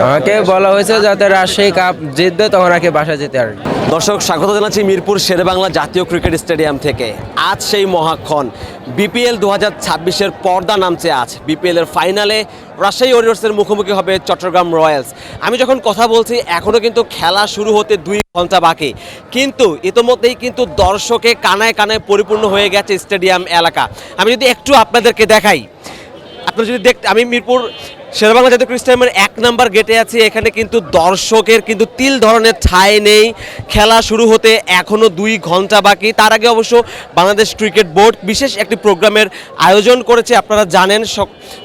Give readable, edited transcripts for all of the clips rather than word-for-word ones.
আমাকে বলা হয়েছে যাতে রাজশাহী কাপ জিতবে তখন আগে বাসা যেতে আর দর্শক, স্বাগত জানাচ্ছি মিরপুর শেরেবাংলা জাতীয় ক্রিকেট স্টেডিয়াম থেকে। আজ সেই মহাক্ষণ, বিপিএল 2026-এর পর্দা নামছে আজ। বিপিএল এর ফাইনালে রাজশাহী ওয়ারিয়র্সের মুখোমুখি হবে চট্টগ্রাম রয়্যালস। আমি যখন কথা বলছি এখনও কিন্তু খেলা শুরু হতে 2 ঘন্টা বাকি, কিন্তু ইতোমধ্যেই কিন্তু দর্শকে কানায় কানায় পরিপূর্ণ হয়ে গেছে স্টেডিয়াম এলাকা। আমি যদি একটু আপনাদেরকে দেখাই, আপনারা যদি আমি মিরপুর শেরেবাংলা জাতীয় ক্রিকেট স্টেডিয়ামের 1 নম্বর গেটে আছি। এখানে কিন্তু দর্শকের কিন্তু তিল ধরনের ঠাঁই নেই। খেলা শুরু হতে এখনও 2 ঘন্টা বাকি। তার আগে অবশ্য বাংলাদেশ ক্রিকেট বোর্ড বিশেষ একটি প্রোগ্রামের আয়োজন করেছে। আপনারা জানেন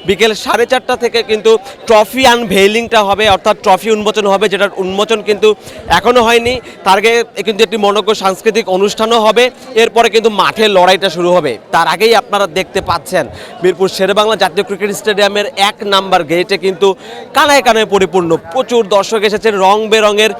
বিকেল 4:30 থেকে কিন্তু ট্রফি আনভেইলিংটা হবে, অর্থাৎ ট্রফি উন্মোচন হবে, যেটার উন্মোচন কিন্তু এখনও হয়নি। তার আগে কিন্তু একটি মনোজ্ঞ সাংস্কৃতিক অনুষ্ঠানও হবে। এরপরে কিন্তু মাঠে লড়াইটা শুরু হবে। তার আগেই আপনারা দেখতে পাচ্ছেন মিরপুর শেরেবাংলা জাতীয় ক্রিকেট স্টেডিয়ামের 1 নম্বর গেটে কিন্তু কানায় কানায় পরিপূর্ণ। প্রচুর দর্শক এসেছেন, রং বেরঙের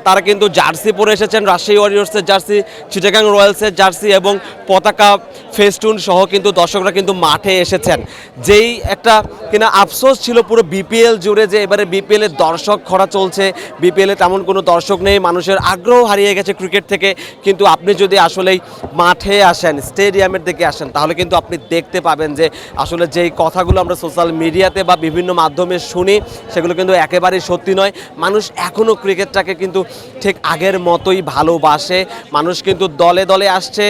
তারা কিন্তু জার্সি পরে এসেছেন, রাজশাহী ওয়ারিয়র্সের জার্সি, চিটাগাং রয়্যালসের জার্সি এবং পতাকা ফেস্টুন সহ কিন্তু দর্শকরা কিন্তু মাঠে এসেছেন। যেই একটা কিনা আফসোস ছিল পুরো বিপিএল জুড়ে যে এবারে বিপিএল এর দর্শক খরা চলছে, বিপিএল এ তেমন কোনো দর্শক নেই, মানুষের আগ্রহ হারিয়ে গেছে ক্রিকেট থেকে। কিন্তু আপনি যদি আসলেই মাঠে আসেন, স্টেডিয়ামের দিকে আসেন, তাহলে কিন্তু আপনি দেখতে পাবেন যে আসলে যেই কথাগুলো আমরা সোশ্যাল মিডিয়াতে বা বিভিন্ন মাধ্যমে শুনি সেগুলো কিন্তু একেবারেই সত্যি নয়। মানুষ এখনও ক্রিকেটটাকে কিন্তু ঠিক আগের মতোই ভালোবাসে। মানুষ কিন্তু দলে দলে আসছে,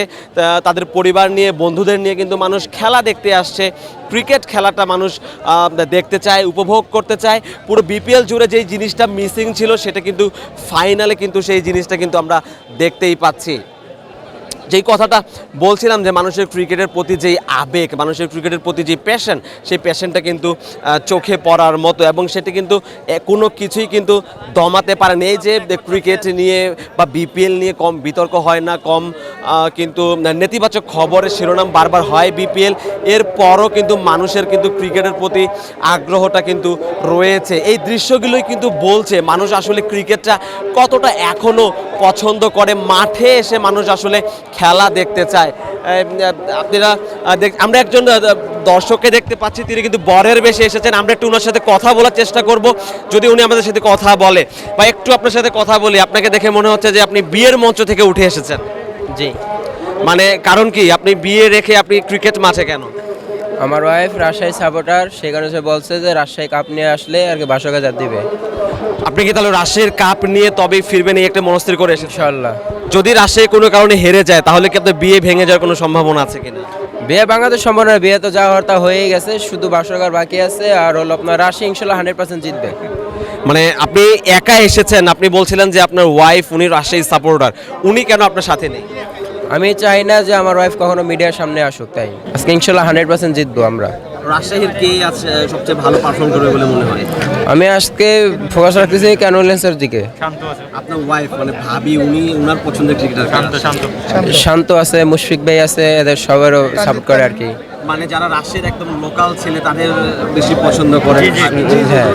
তাদের পরিবার নিয়ে, বন্ধুদের নিয়ে কিন্তু মানুষ খেলা দেখতে আসছে। ক্রিকেট খেলাটা মানুষ দেখতে চায়, উপভোগ করতে চায়। পুরো বিপিএল জুড়ে যেই জিনিসটা মিসিং ছিল সেটা কিন্তু ফাইনালে কিন্তু সেই জিনিসটা কিন্তু আমরা দেখতেই পাচ্ছি। যেই কথাটা বলছিলাম যে মানুষের ক্রিকেটের প্রতি যেই আবেগ, মানুষের ক্রিকেটের প্রতি যেই প্যাশন, সেই প্যাশনটা কিন্তু চোখে পড়ার মতো, এবং সেটা কিন্তু কোনো কিছুই কিন্তু দমাতে পারেনি। এই যে ক্রিকেট নিয়ে বা বিপিএল নিয়ে কম বিতর্ক হয় না, কম কিন্তু নেতিবাচক খবরের শিরোনাম বারবার হয় বিপিএল, এরপরও কিন্তু মানুষের কিন্তু ক্রিকেটের প্রতি আগ্রহটা কিন্তু রয়েছে। এই দৃশ্যগুলোই কিন্তু বলছে মানুষ আসলে ক্রিকেটটা কতটা এখনও পছন্দ করে। মাঠে এসে মানুষ আসলে খেলা দেখতে চায়। আপনারা আমরা একজন দর্শককে দেখতে পাচ্ছি, তিনি কিন্তু বরের বেশে এসেছেন। আমরা একটু ওনার সাথে কথা বলার চেষ্টা করব, যদি উনি আমাদের সাথে কথা বলে। বা একটু আপনার সাথে কথা বলি। আপনাকে দেখে মনে হচ্ছে যে আপনি বিয়ের মঞ্চ থেকে উঠে এসেছেন। জি। মানে কারণ কি, আপনি বিয়ে রেখে আপনি ক্রিকেট মাঠে কেন? আমার ওয়াইফ রাজশাহী সাপোর্টার, সেই কারণে সে বলছে যে রাজশাহী কাপ নিয়ে আসলে আর কি বাসা যা দিবে। আপনি কি তাহলে রাজশাহীর কাপ নিয়ে তবেই ফিরবেন, এই একটা মনস্থির করে এসেছেন? ইনশাআল্লাহ। যদি রাজশাহী কোনো কারণে হেরে যায় তাহলে কি আপনার বিয়ে ভেঙে যাওয়ার কোনো সম্ভাবনা আছে কিনা? বিয়ে ভাঙাতে সম্ভাবনা, বিয়ে তো যাওয়ার তা হয়েই গেছে, শুধু বাসরকার বাকি আছে। আর হলো আপনার রাজশাহী ইনশাআল্লাহ 100% জিতবে। মানে আপনি একা এসেছেন, আপনি বলছিলেন যে আপনার ওয়াইফ উনি রাজশাহী সাপোর্টার, উনি কেন আপনার সাথে নেই? আমি চাই না যে আমার ওয়াইফ কখনো মিডিয়ার সামনে আসুক, তাই আজকে ইনশাআল্লাহ 100% জিতবো আমরা। রাজশাহীর কে আছে সবচেয়ে ভালো পারফর্ম করবে বলে মনে হয়? আমি আজকে ফোকাস রাখতেছি ক্যানোলেন্সের দিকে। আপনার ওয়াইফ মানে ভাবি, উনি ওনার পছন্দের ক্রিকেটার শান্ত আছে, মুশফিক ভাই আছে, এদের সবারও সাপোর্ট করে আর কি। মানে যারা রাজশাহীর একদম লোকাল ছেলে তাদের বেশি পছন্দ করে। হ্যাঁ।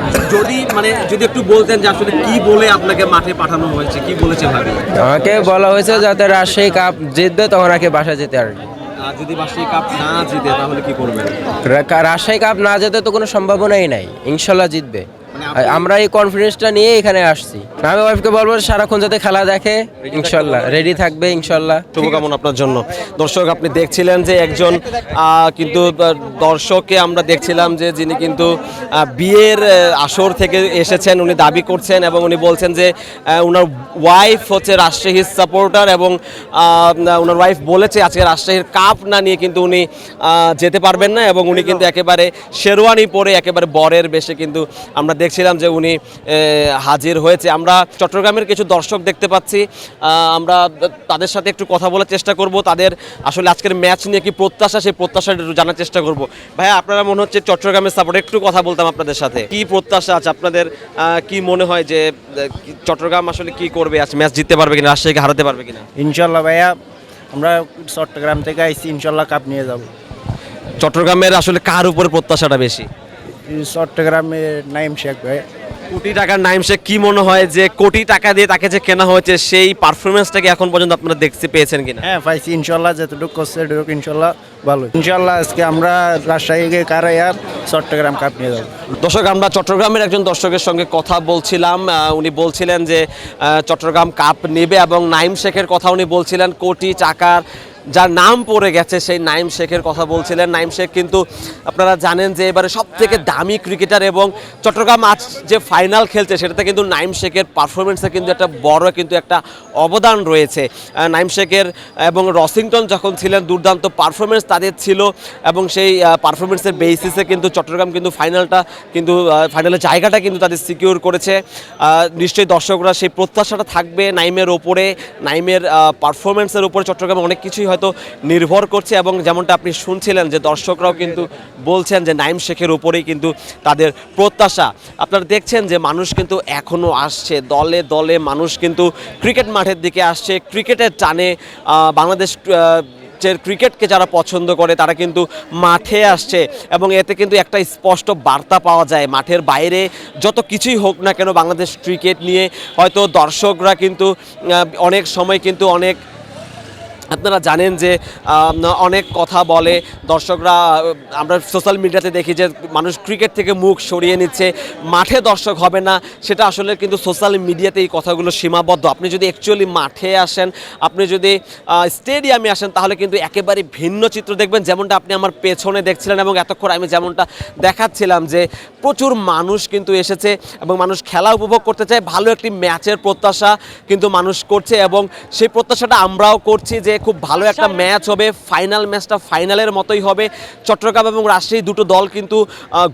যদি একটু বলতেন যে আসলে কি বলে আপনাকে মাঠে পাঠানো হয়েছে, কি বলেছে ভাবি? আমাকে বলা হয়েছে যাতে রাজশাহী কাপ জিতবে তখন আগে বাসা যেতে আর কি। আর যদি রাজশাহী কাপ না জিতে তাহলে কি করবেন? রাজশাহী কাপ না যেতে তো কোনো সম্ভাবনাই নাই, ইনশাল্লাহ জিতবে। আমরা এই কনফিডেন্সটা নিয়ে এখানে আসছি। আমি ওয়াইফকে বলবো সারাক্ষণ যাতে খেলা দেখে, ইনশাল্লাহ রেডি থাকবে ইনশাল্লাহ। শুভকামনা আপনার জন্য। দর্শক, আপনি দেখছিলেন যে একজন কিন্তু দর্শককে আমরা দেখছিলাম যে যিনি কিন্তু বিয়ের আসর থেকে এসেছেন, উনি দাবি করছেন এবং উনি বলছেন যে ওনার ওয়াইফ হচ্ছে রাজশাহীর সাপোর্টার, এবং ওনার ওয়াইফ বলেছে আজকে রাজশাহীর কাপ না নিয়ে কিন্তু উনি যেতে পারবেন না, এবং উনি কিন্তু একেবারে শেরওয়ানি পরে একেবারে বরের বেশে কিন্তু আমরা দেখছিলাম যে উনি হাজির হয়েছে। আমরা চট্টগ্রামের কিছু দর্শক দেখতে পাচ্ছি, আমরা তাদের সাথে একটু কথা বলার চেষ্টা করব। তাদের আসলে আজকের ম্যাচ নিয়ে কি প্রত্যাশা, সেই প্রত্যাশাটা একটু জানার চেষ্টা করব। ভাইয়া, আপনারা মনে হচ্ছে চট্টগ্রামের সাপোর্ট, একটু কথা বলতাম আপনাদের সাথে। কি প্রত্যাশা আছে আপনাদের? কি মনে হয় যে চট্টগ্রাম আসলে কি করবে, আজ ম্যাচ জিততে পারবে কিনা, রাজশাহীকে হারাতে পারবে কিনা? ইনশাল্লাহ ভাইয়া, আমরা চট্টগ্রাম থেকে আইছি, ইনশাল্লাহ কাপ নিয়ে যাব। চট্টগ্রামের আসলে কার উপরে প্রত্যাশাটা বেশি? চট্টগ্রামের নাইম শেখ ভাই। কোটি টাকার নাইম শেখ, কি মনে হয় যে কোটি টাকা দিয়ে তাকে যে কেনা হয়েছে সেই পারফরমেন্সটাকে এখন পর্যন্ত আপনারা দেখতে পেয়েছেন কিনা? হ্যাঁ পাইছি ইনশাল্লাহ, যেটুকু করছে এটুকু ইনশাল্লাহ ভালো। ইনশাল্লাহ আজকে আমরা রাজশাহীকে কারাইয়া চট্টগ্রাম কাপ নিয়ে যাবো। দর্শক, আমরা চট্টগ্রামের একজন দর্শকের সঙ্গে কথা বলছিলাম। উনি বলছিলেন যে চট্টগ্রাম কাপ নেবে এবং নাইম শেখের কথা উনি বলছিলেন, কোটি টাকার যার নাম পড়ে গেছে সেই নাইম শেখের কথা বলছিলেন। নাইম শেখ কিন্তু আপনারা জানেন যে এবারে সব থেকে দামি ক্রিকেটার এবং চট্টগ্রাম আজ যে ফাইনাল খেলছে সেটাতে কিন্তু নাইম শেখের পারফরমেন্সে কিন্তু একটা বড় কিন্তু একটা অবদান রয়েছে। নাইম শেখের এবং রসিংটন যখন ছিলেন দুর্দান্ত পারফরমেন্স তাদের ছিল এবং সেই পারফরমেন্সের বেসিসে কিন্তু চট্টগ্রাম কিন্তু ফাইনালের জায়গাটা কিন্তু তাদের সিকিউর করেছে। নিশ্চয়ই দর্শকরা সেই প্রত্যাশাটা থাকবে নাইমের ওপরে, নাইমের পারফরমেন্সের উপরে চট্টগ্রামে অনেক কিছুই হয়তো নির্ভর করছে এবং যেমনটা আপনি শুনছিলেন যে দর্শকরাও কিন্তু বলছেন যে নাইম শেখের উপরেই কিন্তু তাদের প্রত্যাশা। আপনারা দেখছেন যে মানুষ কিন্তু এখনও আসছে, দলে দলে মানুষ কিন্তু ক্রিকেট মাঠের দিকে আসছে, ক্রিকেটের টানে বাংলাদেশ ক্রিকেটকে যারা পছন্দ করে তারা কিন্তু মাঠে আসছে এবং এতে কিন্তু একটা স্পষ্ট বার্তা পাওয়া যায়। মাঠের বাইরে যত কিছুই হোক না কেন বাংলাদেশ ক্রিকেট নিয়ে হয়তো দর্শকরা কিন্তু অনেক সময় কিন্তু অনেক, আপনারা জানেন যে অনেক কথা বলে দর্শকরা, আমরা সোশ্যাল মিডিয়াতে দেখি যে মানুষ ক্রিকেট থেকে মুখ সরিয়ে নিচ্ছে, মাঠে দর্শক হবে না, সেটা আসলে কিন্তু সোশ্যাল মিডিয়াতে এই কথাগুলো সীমাবদ্ধ। আপনি যদি অ্যাকচুয়ালি মাঠে আসেন, আপনি যদি স্টেডিয়ামে আসেন তাহলে কিন্তু একেবারে ভিন্ন চিত্র দেখবেন, যেমনটা আপনি আমার পেছনে দেখছিলেন এবং এতক্ষণ আমি যেমনটা দেখাচ্ছিলাম যে প্রচুর মানুষ কিন্তু এসেছে এবং মানুষ খেলা উপভোগ করতে চায়, ভালো একটি ম্যাচের প্রত্যাশা কিন্তু মানুষ করছে এবং সেই প্রত্যাশাটা আমরাও করছি যে খুব ভালো একটা ম্যাচ হবে, ফাইনাল ম্যাচটা ফাইনালের মতোই হবে। চট্টগ্রাম এবং রাজশাহী দুটো দল কিন্তু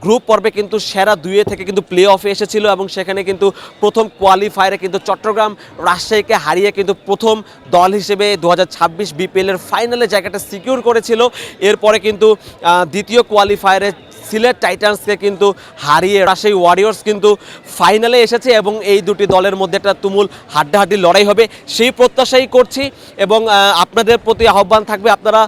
গ্রুপ পর্বে কিন্তু সেরা দুইয়ে থেকে কিন্তু প্লে অফে এসেছিল এবং সেখানে কিন্তু প্রথম কোয়ালিফায়ারে কিন্তু চট্টগ্রাম রাজশাহীকে হারিয়ে কিন্তু প্রথম দল হিসেবে 2026 বিপিএলের ফাইনালে জায়গাটা সিকিউর করেছিল। এরপরে কিন্তু দ্বিতীয় কোয়ালিফায়ারে সিলেট টাইটান্সকে কিন্তু হারিয়ে রাজশাহী ওয়ারিয়র্স কিন্তু ফাইনালে এসেছে এবং এই দুটি দলের মধ্যে একটা তুমুল হাড্ডাহাড্ডি লড়াই হবে, সেই প্রত্যাশাই করছি। এবং আপনাদের প্রতি আহ্বান থাকবে, আপনারা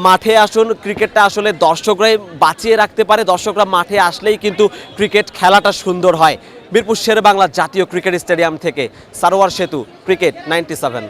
মাঠে আসুন। ক্রিকেটটা আসলে দর্শকরাই বাঁচিয়ে রাখতে পারে, দর্শকরা মাঠে আসলেই কিন্তু ক্রিকেট খেলাটা সুন্দর হয়। মিরপুর শেরেবাংলা জাতীয় ক্রিকেট স্টেডিয়াম থেকে সারোয়ার সেতু, ক্রিকেট 97।